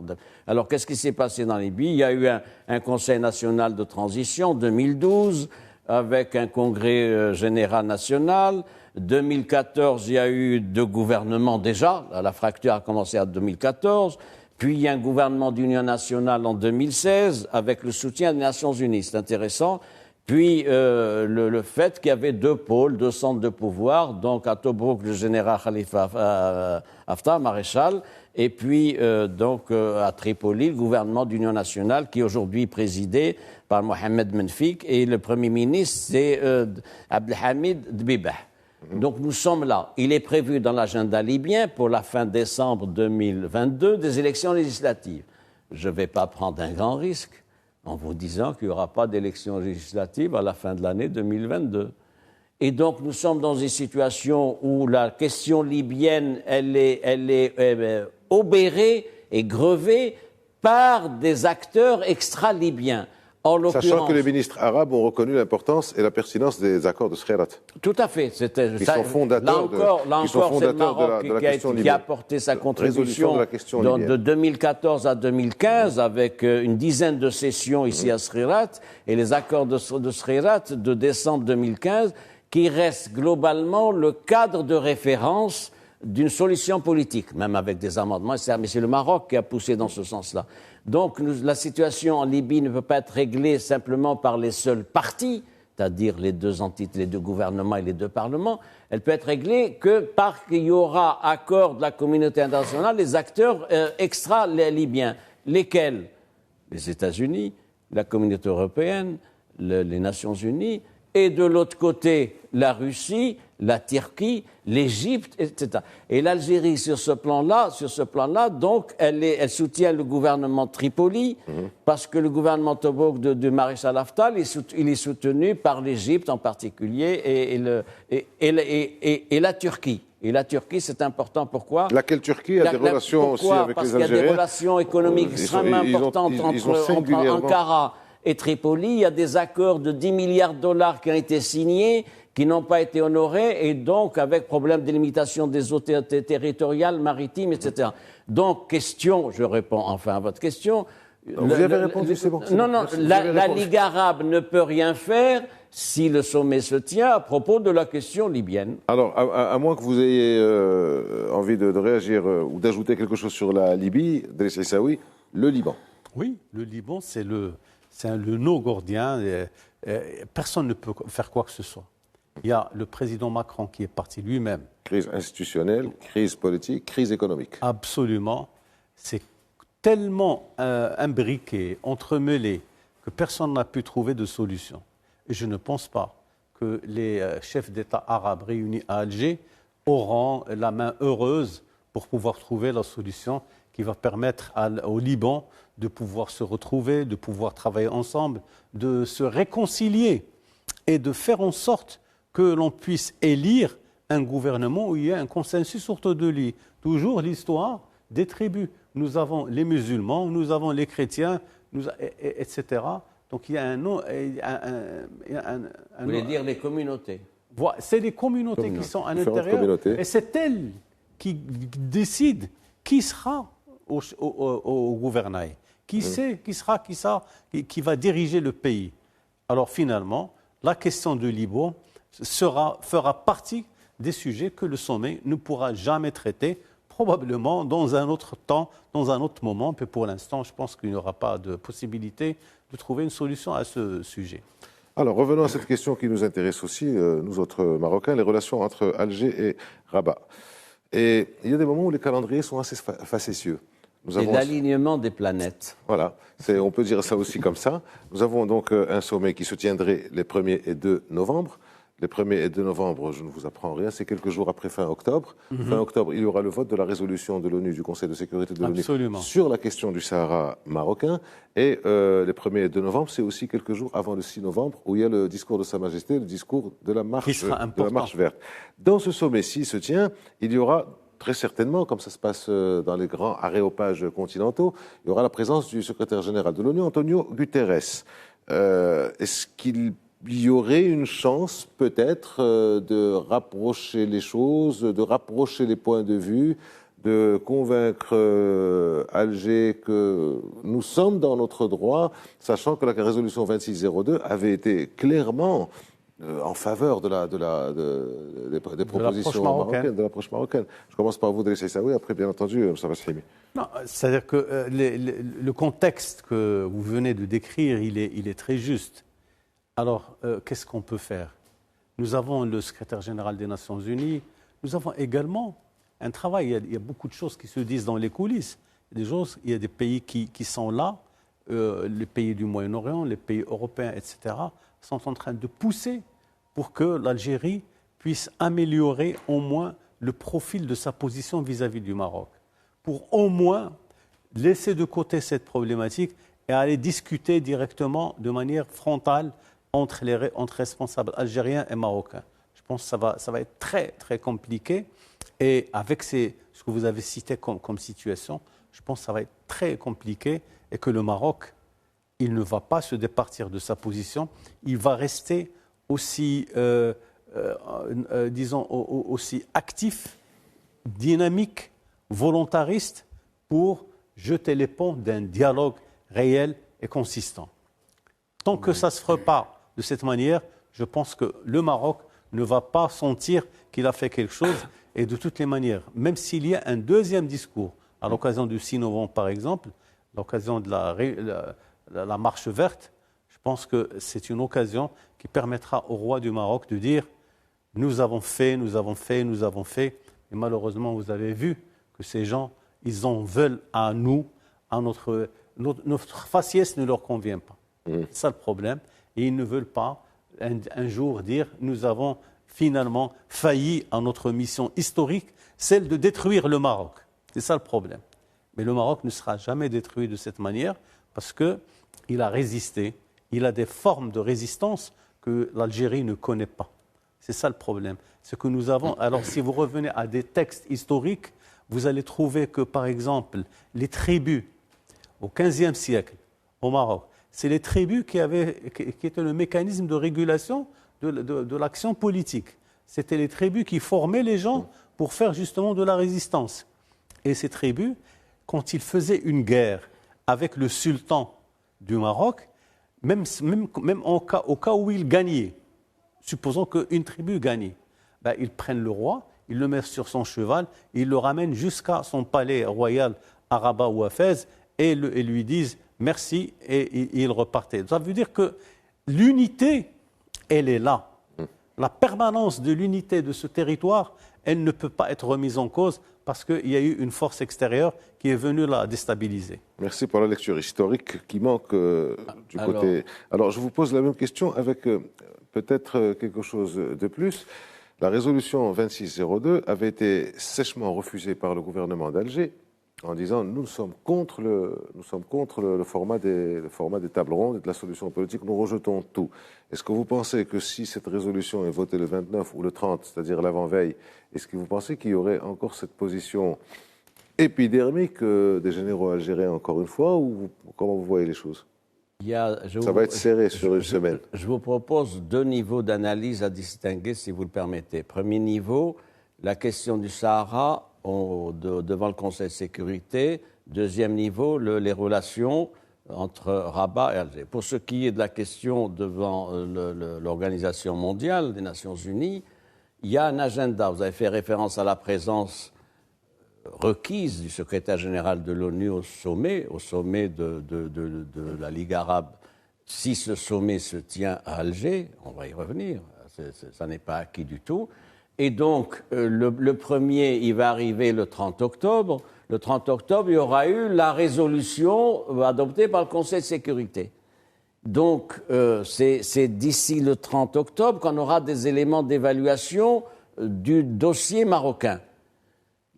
Alors, qu'est-ce qui s'est passé dans la Libye? Il y a eu un Conseil national de transition en 2012, avec un congrès général national. 2014, il y a eu 2 gouvernements déjà. La fracture a commencé en 2014. Puis il y a un gouvernement d'union nationale en 2016 avec le soutien des Nations Unies. C'est intéressant. Puis le fait qu'il y avait 2 pôles, 2 centres de pouvoir. Donc à Tobrouk, le général Khalifa Haftar, maréchal. Et puis à Tripoli, le gouvernement d'union nationale qui est aujourd'hui présidé par Mohamed Menfik. Et le Premier ministre, c'est Abdelhamid Dbibah. Donc nous sommes là. Il est prévu dans l'agenda libyen pour la fin décembre 2022 des élections législatives. Je ne vais pas prendre un grand risque en vous disant qu'il n'y aura pas d'élections législatives à la fin de l'année 2022. Et donc nous sommes dans une situation où la question libyenne, elle est obérée et grevée par des acteurs extra-libyens. Sachant que les ministres arabes ont reconnu l'importance et la pertinence des accords de Skhirat. Tout à fait. Ils sont fondateurs c'est le Maroc qui a apporté sa contribution de 2014 à 2015 avec une dizaine de sessions ici à Skhirat et les accords de Skhirat de décembre 2015 qui restent globalement le cadre de référence d'une solution politique, même avec des amendements. Mais c'est le Maroc qui a poussé dans ce sens-là. Donc la situation en Libye ne peut pas être réglée simplement par les seuls partis, c'est-à-dire les 2 entités, les 2 gouvernements et les 2 parlements. Elle peut être réglée que parce qu'il y aura accord de la communauté internationale des acteurs extra-libyens. Lesquels? Les États-Unis, la communauté européenne, les Nations Unies, et de l'autre côté, la Russie, la Turquie, l'Égypte, etc. Et l'Algérie, sur ce plan-là, donc, elle soutient le gouvernement de Tripoli, parce que le gouvernement Tobrouk du maréchal Haftar, il est soutenu par l'Égypte en particulier et la Turquie. Et la Turquie, c'est important. Pourquoi? Laquelle Turquie a des relations aussi avec les Algériens. Parce qu'il y a des relations économiques extrêmement importantes entre Ankara et Tripoli. Il y a des accords de 10 milliards de dollars qui ont été signés, qui n'ont pas été honorés, et donc avec problème de limitation des eaux territoriales, maritimes, etc. Donc, je réponds enfin à votre question. Vous avez répondu, c'est bon. Non, la Ligue arabe ne peut rien faire si le sommet se tient à propos de la question libyenne. Alors, à moins que vous ayez envie de réagir ou d'ajouter quelque chose sur la Libye, Driss Issaoui, le Liban. Oui, le Liban, c'est le nœud gordien. Personne ne peut faire quoi que ce soit. Il y a le président Macron qui est parti lui-même. Crise institutionnelle, crise politique, crise économique. Absolument. C'est tellement imbriqué, entremêlé, que personne n'a pu trouver de solution. Et je ne pense pas que les chefs d'État arabes réunis à Alger auront la main heureuse pour pouvoir trouver la solution qui va permettre au Liban de pouvoir se retrouver, de pouvoir travailler ensemble, de se réconcilier et de faire en sorte que l'on puisse élire un gouvernement où il y a un consensus autour de lui. Toujours l'histoire des tribus. Nous avons les musulmans, nous avons les chrétiens, etc. Donc il y a Vous voulez dire les communautés? C'est les communautés qui sont à l'intérieur et c'est elles qui décident qui sera au gouvernail, qui va diriger le pays. Alors finalement, la question du Liban fera partie des sujets que le sommet ne pourra jamais traiter, probablement dans un autre temps, dans un autre moment. Mais pour l'instant, je pense qu'il n'y aura pas de possibilité de trouver une solution à ce sujet. Alors, revenons à cette question qui nous intéresse aussi, nous autres Marocains, les relations entre Alger et Rabat. Et il y a des moments où les calendriers sont assez facétieux. C'est l'alignement des planètes. Voilà, on peut dire ça aussi comme ça. Nous avons donc un sommet qui se tiendrait les 1er et 2 novembre. Les 1er et 2 novembre, je ne vous apprends rien, c'est quelques jours après fin octobre. Fin octobre, il y aura le vote de la résolution de l'ONU, du Conseil de sécurité de l'ONU, sur la question du Sahara marocain. Et les 1er et 2 novembre, c'est aussi quelques jours avant le 6 novembre, où il y a le discours de Sa Majesté, le discours de la marche verte. Dans ce sommet, s'il se tient, il y aura très certainement, comme ça se passe dans les grands aréopages continentaux, il y aura la présence du secrétaire général de l'ONU, Antonio Guterres. Est-ce qu'il y aurait une chance peut-être de rapprocher les choses, de rapprocher les points de vue, de convaincre Alger que nous sommes dans notre droit, sachant que la résolution 2602 avait été clairement en faveur des propositions marocaines, de l'approche marocaine. Je commence par vous, Driss Aissaoui, après bien entendu, Moustapha Chehimi. Non, c'est-à-dire que le contexte que vous venez de décrire, il est très juste. Alors, qu'est-ce qu'on peut faire? Nous avons le secrétaire général des Nations Unies, nous avons également un travail, il y a beaucoup de choses qui se disent dans les coulisses. Il y a des pays qui sont là, les pays du Moyen-Orient, les pays européens, etc., sont en train de pousser pour que l'Algérie puisse améliorer au moins le profil de sa position vis-à-vis du Maroc, pour au moins laisser de côté cette problématique et aller discuter directement de manière frontale entre responsables algériens et marocains. Je pense que ça va être très, très compliqué. Et avec ce que vous avez cité comme situation, je pense que ça va être très compliqué et que le Maroc, il ne va pas se départir de sa position. Il va rester aussi, aussi actif, dynamique, volontariste pour jeter les ponts d'un dialogue réel et consistant. Tant que ça ne se fera pas de cette manière, je pense que le Maroc ne va pas sentir qu'il a fait quelque chose. Et de toutes les manières, même s'il y a un deuxième discours, à l'occasion du 6 novembre par exemple, à l'occasion de la marche verte, je pense que c'est une occasion qui permettra au roi du Maroc de dire « nous avons fait ». Et malheureusement, vous avez vu que ces gens, ils en veulent à nous, à notre faciès ne leur convient pas. C'est ça le problème. Et ils ne veulent pas un jour dire « nous avons finalement failli à notre mission historique, celle de détruire le Maroc ». C'est ça le problème. Mais le Maroc ne sera jamais détruit de cette manière parce qu'il a résisté. Il a des formes de résistance que l'Algérie ne connaît pas. C'est ça le problème. Ce que nous avons. Alors, si vous revenez à des textes historiques, vous allez trouver que, par exemple, les tribus au XVe siècle au Maroc, c'est les tribus qui étaient le mécanisme de régulation de l'action politique. C'était les tribus qui formaient les gens pour faire justement de la résistance. Et ces tribus, quand ils faisaient une guerre avec le sultan du Maroc, même au cas où ils gagnaient, supposons qu'une tribu gagnait, ils prennent le roi, ils le mettent sur son cheval, ils le ramènent jusqu'à son palais royal à Rabat ou à Fès et lui disent merci et ils repartaient. Ça veut dire que l'unité, elle est là. La permanence de l'unité de ce territoire, elle ne peut pas être remise en cause parce qu'il y a eu une force extérieure qui est venue la déstabiliser. Merci pour la lecture historique qui manque du côté... Alors, je vous pose la même question avec peut-être quelque chose de plus. La résolution 2602 avait été sèchement refusée par le gouvernement d'Alger en disant nous sommes contre le format des tables rondes et de la solution politique, nous rejetons tout. Est-ce que vous pensez que si cette résolution est votée le 29 ou le 30, c'est-à-dire l'avant-veille, est-ce que vous pensez qu'il y aurait encore cette position épidermique des généraux algériens encore une fois, ou comment vous voyez les choses? Ça va être serré sur une semaine. Je vous propose 2 niveaux d'analyse à distinguer, si vous le permettez. Premier niveau, la question du Sahara devant le Conseil de sécurité. Deuxième niveau, les relations entre Rabat et Alger. Pour ce qui est de la question devant l'Organisation mondiale des Nations Unies, il y a un agenda. Vous avez fait référence à la présence requise du secrétaire général de l'ONU au sommet de la Ligue arabe. Si ce sommet se tient à Alger, on va y revenir, ça n'est pas acquis du tout. Et donc, le premier, il va arriver le 30 octobre. Le 30 octobre, il y aura eu la résolution adoptée par le Conseil de sécurité. Donc, c'est d'ici le 30 octobre qu'on aura des éléments d'évaluation du dossier marocain.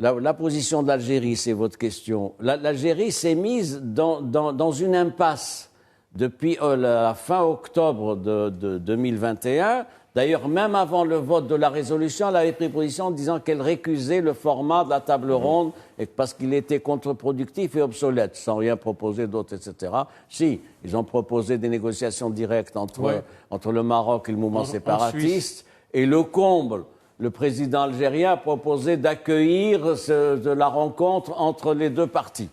La position de l'Algérie, c'est votre question. L'Algérie s'est mise dans une impasse depuis la fin octobre de 2021. D'ailleurs, même avant le vote de la résolution, elle avait pris position en disant qu'elle récusait le format de la table ronde parce qu'il était contre-productif et obsolète, sans rien proposer d'autre, etc. Si, ils ont proposé des négociations directes entre le Maroc et le mouvement séparatiste. Et le comble, le président algérien a proposé d'accueillir la rencontre entre les 2 parties.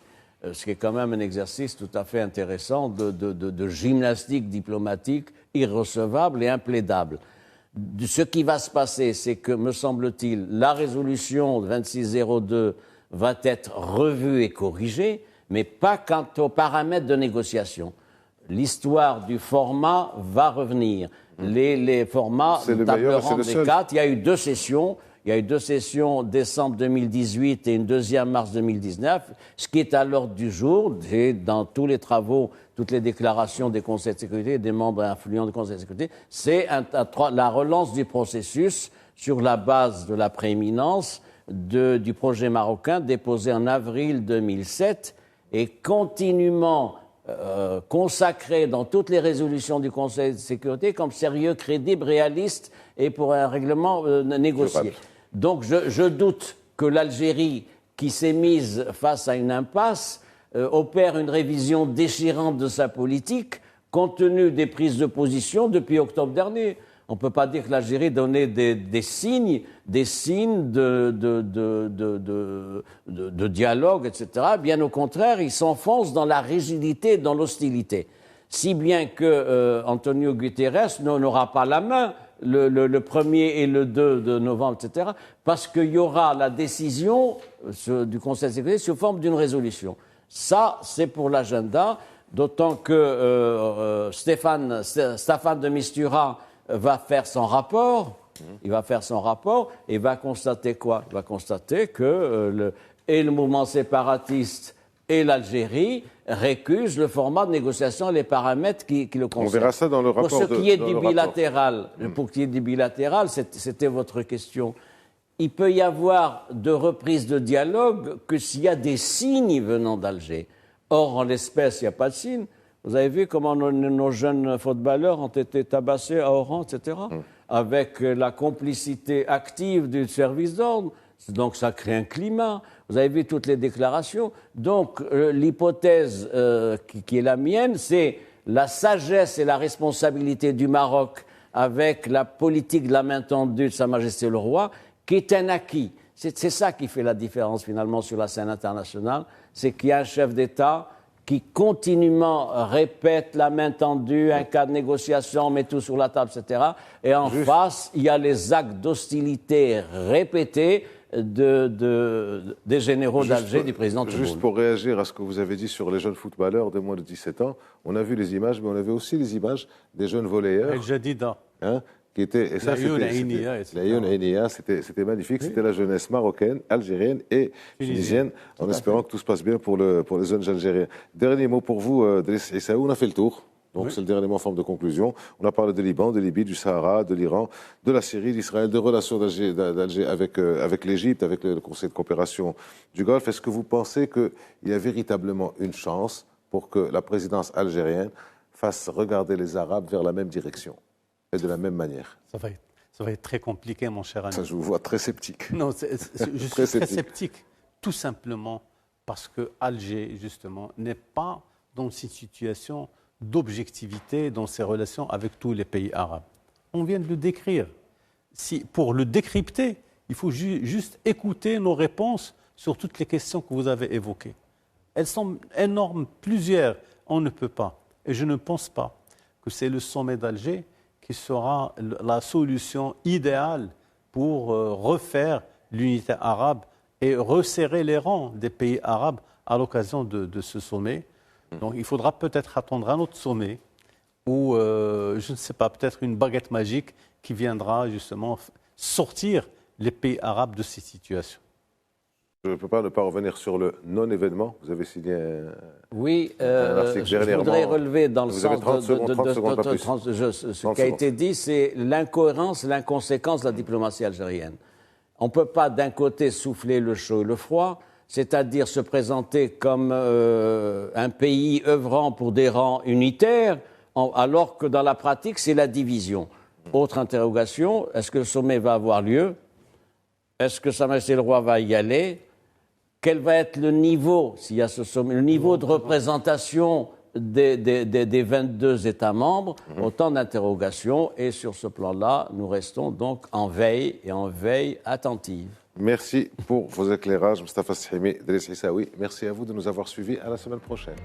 Ce qui est quand même un exercice tout à fait intéressant de gymnastique diplomatique irrecevable et implaidable. Ce qui va se passer, c'est que, me semble-t-il, la résolution 2602 va être revue et corrigée, mais pas quant aux paramètres de négociation. L'histoire du format va revenir. Les formats de table ronde des 4, il y a eu 2 sessions. Il y a eu 2 sessions décembre 2018 et une deuxième mars 2019. Ce qui est à l'ordre du jour, dans tous les travaux, toutes les déclarations des conseils de sécurité et des membres influents du conseil de sécurité, c'est la relance du processus sur la base de la prééminence du projet marocain déposé en avril 2007 et continuellement consacré dans toutes les résolutions du Conseil de sécurité comme sérieux, crédible, réaliste et pour un règlement négocié. Donc je doute que l'Algérie, qui s'est mise face à une impasse, opère une révision déchirante de sa politique compte tenu des prises de position depuis octobre dernier. On ne peut pas dire que l'Algérie donnait des signes de dialogue, etc. Bien au contraire, il s'enfonce dans la rigidité, dans l'hostilité. Si bien que Antonio Guterres n'aura pas la main le 1er et le 2 de novembre, etc., parce qu'il y aura la décision du Conseil de sécurité sous forme d'une résolution. Ça, c'est pour l'agenda, d'autant que Staffan de Mistura va faire son rapport. Il va faire son rapport et va constater quoi? Il va constater que le mouvement séparatiste et l'Algérie récusent le format de négociation et les paramètres qui le concernent. On verra ça dans le rapport. Pour ce qui est du bilatéral, c'était votre question. Il peut y avoir de reprise de dialogue que s'il y a des signes venant d'Alger. Or, en l'espèce, il n'y a pas de signes. Vous avez vu comment nos jeunes footballeurs ont été tabassés à Oran, etc., avec la complicité active du service d'ordre. Donc, ça crée un climat. Vous avez vu toutes les déclarations. Donc, l'hypothèse qui est la mienne, c'est la sagesse et la responsabilité du Maroc avec la politique de la main tendue de Sa Majesté le Roi, qui est un acquis. C'est ça qui fait la différence, finalement, sur la scène internationale. C'est qu'il y a un chef d'État qui continuellement répète la main tendue, un cas de négociation, on met tout sur la table, etc. Et en face, il y a les actes d'hostilité répétés des généraux d'Alger, du président Tebboune. Juste pour réagir à ce que vous avez dit sur les jeunes footballeurs de moins de 17 ans, on a vu les images, mais on avait aussi les images des jeunes volleyeurs. El Jadida. Qui était, et ça, c'était magnifique. C'était la jeunesse marocaine, algérienne et tunisienne, en espérant que tout se passe bien pour les jeunes algériens. Dernier mot pour vous, Driss Issaou, on a fait le tour. Donc c'est le dernier mot en forme de conclusion. On a parlé de Liban, de Libye, du Sahara, de l'Iran, de la Syrie, d'Israël, de relations d'Alger avec l'Égypte, avec le Conseil de coopération du Golfe. Est-ce que vous pensez qu'il y a véritablement une chance pour que la présidence algérienne fasse regarder les Arabes vers la même direction et de la même manière? Ça va être très compliqué, mon cher ami. Ça, je vous vois très sceptique. Non, je suis très sceptique, tout simplement parce que Alger, justement, n'est pas dans une situation d'objectivité dans ses relations avec tous les pays arabes. On vient de le décrire. Pour le décrypter, il faut juste écouter nos réponses sur toutes les questions que vous avez évoquées. Elles sont énormes, plusieurs, on ne peut pas. Et je ne pense pas que c'est le sommet d'Alger qui sera la solution idéale pour refaire l'unité arabe et resserrer les rangs des pays arabes à l'occasion de ce sommet. Donc il faudra peut-être attendre un autre sommet ou, je ne sais pas, peut-être une baguette magique qui viendra justement sortir les pays arabes de ces situations. Je ne peux pas ne pas revenir sur le non-événement. Vous avez signé un article dernièrement. Je voudrais relever dans le vous sens avez 30 secondes, pas plus. Ce qui a été dit, c'est l'incohérence, l'inconséquence de la diplomatie algérienne. On ne peut pas d'un côté souffler le chaud et le froid, c'est-à-dire se présenter comme un pays œuvrant pour des rangs unitaires, alors que dans la pratique, c'est la division. Autre interrogation, est-ce que le sommet va avoir lieu? Est-ce que Sa Majesté le Roi va y aller? Quel va être le niveau, s'il y a ce sommet, le niveau de représentation des 22 États membres? Autant d'interrogations. Et sur ce plan-là, nous restons donc en veille et en veille attentive. Merci pour vos éclairages, Mostafa Sahimi, Driss Hissaoui. Merci à vous de nous avoir suivis. À la semaine prochaine.